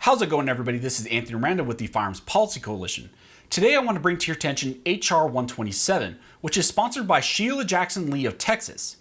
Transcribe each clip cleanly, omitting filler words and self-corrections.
How's it going, everybody? This is Anthony Miranda with the Firearms Policy Coalition. Today I want to bring to your attention H.R. 127, which is sponsored by Sheila Jackson Lee of Texas.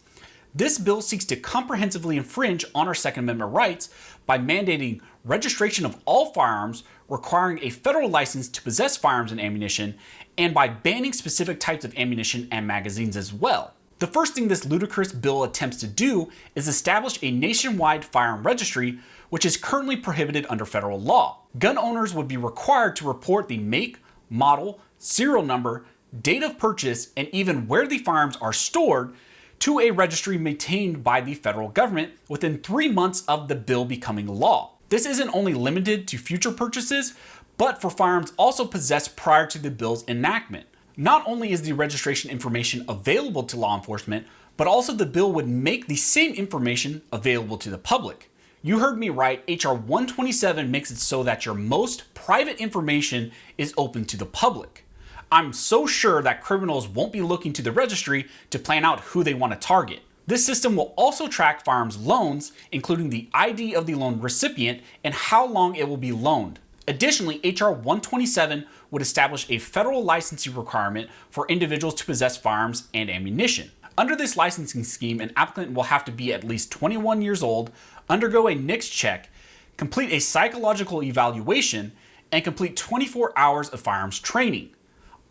This bill seeks to comprehensively infringe on our Second Amendment rights by mandating registration of all firearms, requiring a federal license to possess firearms and ammunition, and by banning specific types of ammunition and magazines as well. The first thing this ludicrous bill attempts to do is establish a nationwide firearm registry, which is currently prohibited under federal law. Gun owners would be required to report the make, model, serial number, date of purchase, and even where the firearms are stored to a registry maintained by the federal government within 3 months of the bill becoming law. This isn't only limited to future purchases, but for firearms also possessed prior to the bill's enactment. Not only is the registration information available to law enforcement, but also the bill would make the same information available to the public. You heard me right, H.R. 127 makes it so that your most private information is open to the public. I'm so sure that criminals won't be looking to the registry to plan out who they want to target. This system will also track firearms loans, including the ID of the loan recipient and how long it will be loaned. Additionally, H.R. 127 would establish a federal licensing requirement for individuals to possess firearms and ammunition. Under this licensing scheme, an applicant will have to be at least 21 years old, undergo a NICS check, complete a psychological evaluation, and complete 24 hours of firearms training.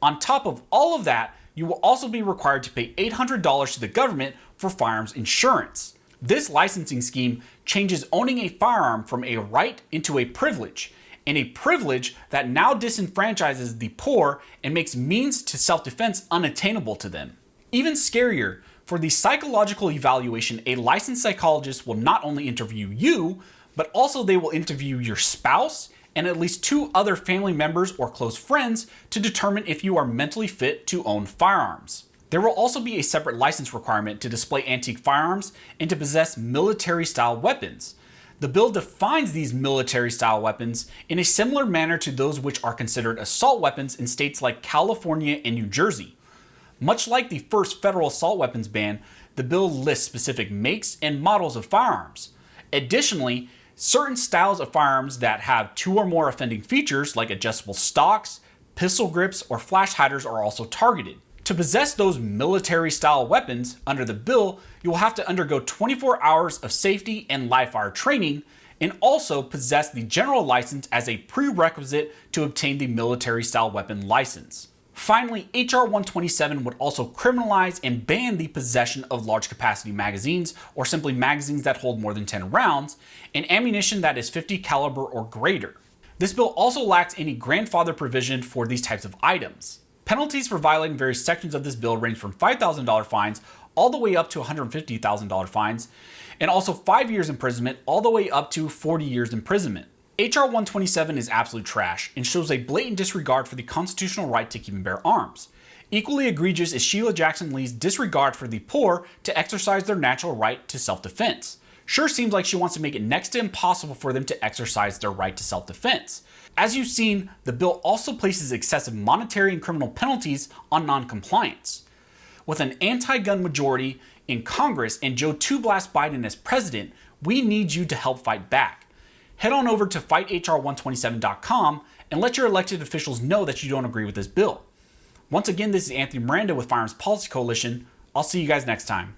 On top of all of that, you will also be required to pay $800 to the government for firearms insurance. This licensing scheme changes owning a firearm from a right into a privilege, and a privilege that now disenfranchises the poor and makes means to self-defense unattainable to them. Even scarier, for the psychological evaluation, a licensed psychologist will not only interview you, but also they will interview your spouse and at least 2 other family members or close friends to determine if you are mentally fit to own firearms. There will also be a separate license requirement to display antique firearms and to possess military-style weapons. The bill defines these military-style weapons in a similar manner to those which are considered assault weapons in states like California and New Jersey. Much like the first federal assault weapons ban, the bill lists specific makes and models of firearms. Additionally, certain styles of firearms that have 2 or more offending features like adjustable stocks, pistol grips, or flash hiders are also targeted. To possess those military-style weapons under the bill, you will have to undergo 24 hours of safety and live fire training and also possess the general license as a prerequisite to obtain the military-style weapon license. Finally, H.R. 127 would also criminalize and ban the possession of large capacity magazines, or simply magazines that hold more than 10 rounds, and ammunition that is 50 caliber or greater. This bill also lacks any grandfather provision for these types of items. Penalties for violating various sections of this bill range from $5,000 fines all the way up to $150,000 fines, and also 5 years imprisonment all the way up to 40 years imprisonment. H.R. 127 is absolute trash and shows a blatant disregard for the constitutional right to keep and bear arms. Equally egregious is Sheila Jackson Lee's disregard for the poor to exercise their natural right to self-defense. Sure seems like she wants to make it next to impossible for them to exercise their right to self-defense. As you've seen, the bill also places excessive monetary and criminal penalties on non-compliance. With an anti-gun majority in Congress and Joe "Two Blast" Biden as president, we need you to help fight back. Head on over to fighthr127.com and let your elected officials know that you don't agree with this bill. Once again, this is Anthony Miranda with Firearms Policy Coalition. I'll see you guys next time.